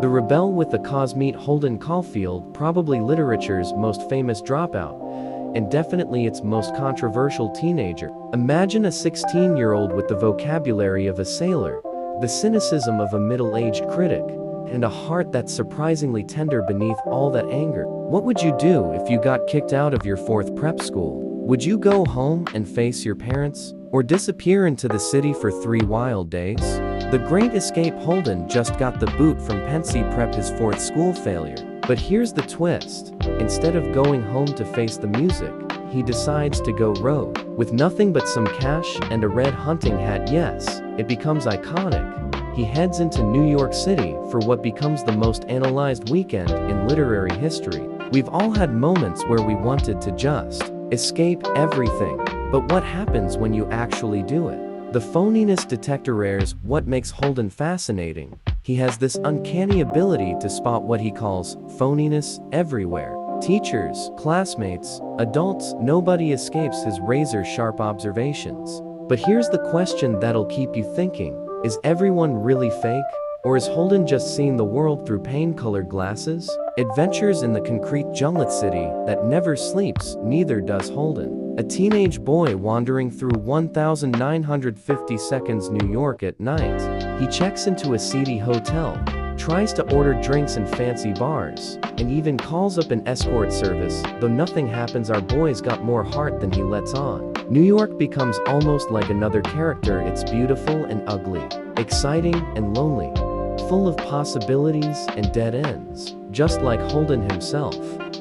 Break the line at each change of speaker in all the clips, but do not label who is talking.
The rebel with the cause. Meet Holden Caulfield, probably literature's most famous dropout, and definitely its most controversial teenager. Imagine a 16-year-old with the vocabulary of a sailor, the cynicism of a middle-aged critic, and a heart that's surprisingly tender beneath all that anger. What would you do if you got kicked out of your 4th prep school? Would you go home and face your parents, or disappear into the city for 3 wild days? The Great Escape. Holden just got the boot from Pensy Prep, his 4th school failure. But here's the twist. Instead of going home to face the music, he decides to go rogue. With nothing but some cash and a red hunting hat, yes, it becomes iconic. He heads into New York City for what becomes the most analyzed weekend in literary history. We've all had moments where we wanted to just escape everything. But what happens when you actually do it? The phoniness detector airs. What makes Holden fascinating? He has this uncanny ability to spot what he calls phoniness everywhere. Teachers, classmates, adults, nobody escapes his razor-sharp observations. But here's the question that'll keep you thinking. Is everyone really fake? Or is Holden just seeing the world through pain-colored glasses? Adventures in the concrete junglet city that never sleeps, neither does Holden. A teenage boy wandering through 1950 seconds New York at night. He checks into a seedy hotel, tries to order drinks in fancy bars, and even calls up an escort service. Though nothing happens, our boy's got more heart than he lets on. New York becomes almost like another character. It's beautiful and ugly, exciting and lonely, full of possibilities and dead ends, just like Holden himself.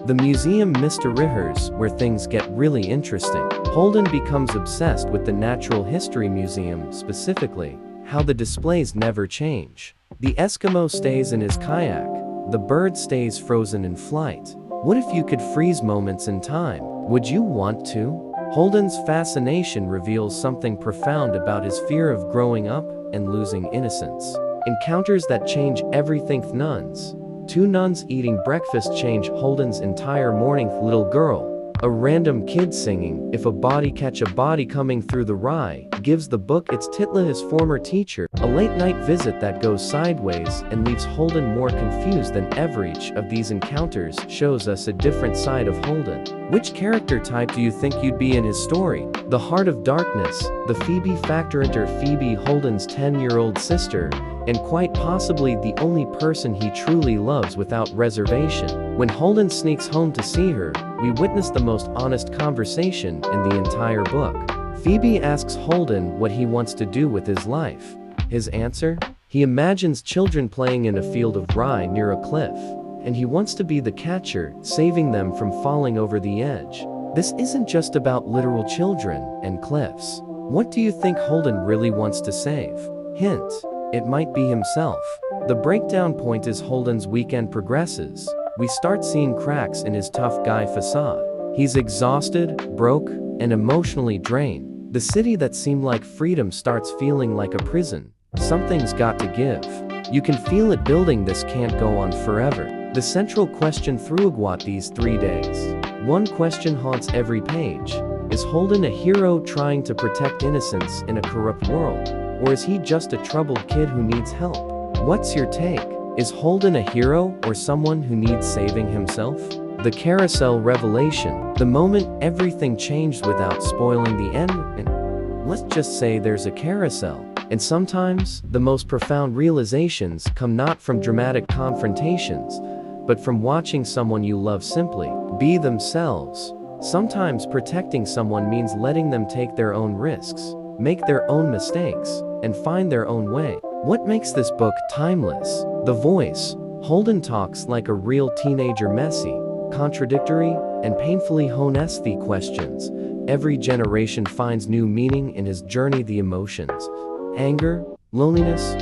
The museum. Mr. Rihers, where things get really interesting. Holden becomes obsessed with the Natural History Museum, specifically how the displays never change. The Eskimo stays in his kayak, the bird stays frozen in flight. What if you could freeze moments in time? Would you want to? Holden's fascination reveals something profound about his fear of growing up and losing innocence. Encounters that change everything. Nuns. 2 nuns eating breakfast change Holden's entire morning. Little girl. A random kid singing "If a Body Catch a Body" coming through the rye gives the book its title. His former teacher. A late night visit that goes sideways and leaves Holden more confused than ever. Each of these encounters shows us a different side of Holden. Which character type do you think you'd be in his story? The Heart of Darkness, the Phoebe factor. Enter Phoebe, Holden's 10-year-old sister, and quite possibly the only person he truly loves without reservation. When Holden sneaks home to see her, we witness the most honest conversation in the entire book. Phoebe asks Holden what he wants to do with his life. His answer? He imagines children playing in a field of rye near a cliff, and he wants to be the catcher, saving them from falling over the edge. This isn't just about literal children and cliffs. What do you think Holden really wants to save? Hint: it might be himself. The breakdown point as Holden's weekend progresses, we start seeing cracks in his tough guy facade. He's exhausted, broke, and emotionally drained. The city that seemed like freedom starts feeling like a prison. Something's got to give. You can feel it building. This can't go on forever. The central question throughout these 3 days. One question haunts every page. Is Holden a hero trying to protect innocence in a corrupt world? Or is he just a troubled kid who needs help? What's your take? Is Holden a hero or someone who needs saving himself? The carousel revelation. The moment everything changed without spoiling the end. And let's just say there's a carousel. And sometimes, the most profound realizations come not from dramatic confrontations, but from watching someone you love simply be themselves. Sometimes protecting someone means letting them take their own risks, make their own mistakes, and find their own way. What makes this book timeless? The voice. Holden talks like a real teenager, messy, contradictory, and painfully honest. The questions every generation finds new meaning in his journey. The emotions, anger, loneliness,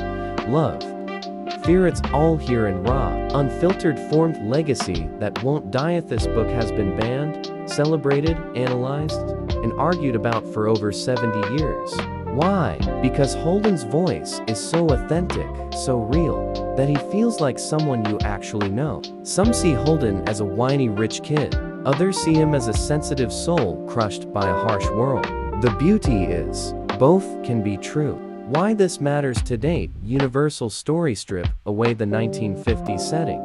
love, fear, it's all here in raw, unfiltered form. Legacy that won't die. This book has been banned, celebrated, analyzed, and argued about for over 70 years. Why? Because Holden's voice is so authentic, so real, that he feels like someone you actually know. Some see Holden as a whiny rich kid. Others see him as a sensitive soul crushed by a harsh world. The beauty is, both can be true. Why this matters to date. Universal story strip away the 1950s setting,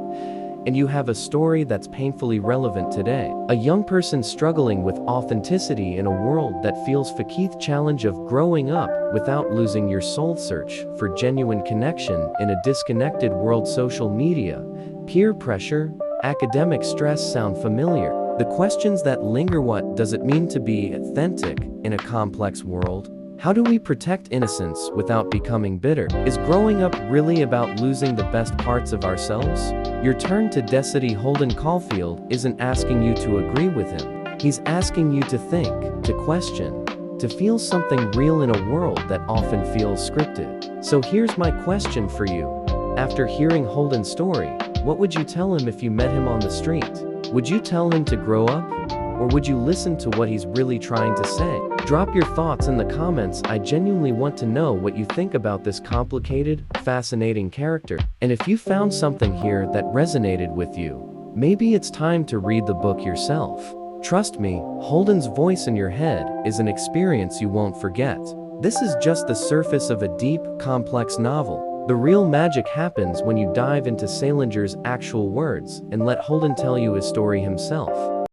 and you have a story that's painfully relevant today. A young person struggling with authenticity in a world that feels Fakith challenge of growing up without losing your soul. Search for genuine connection in a disconnected world. Social media, peer pressure, academic stress sound familiar. The questions that linger: what does it mean to be authentic in a complex world? How do we protect innocence without becoming bitter? Is growing up really about losing the best parts of ourselves? Your turn to decide. Holden Caulfield isn't asking you to agree with him. He's asking you to think, to question, to feel something real in a world that often feels scripted. So here's my question for you. After hearing Holden's story, what would you tell him if you met him on the street? Would you tell him to grow up? Or would you listen to what he's really trying to say? Drop your thoughts in the comments. I genuinely want to know what you think about this complicated, fascinating character. And if you found something here that resonated with you, maybe it's time to read the book yourself. Trust me, Holden's voice in your head is an experience you won't forget. This is just the surface of a deep, complex novel. The real magic happens when you dive into Salinger's actual words and let Holden tell you his story himself.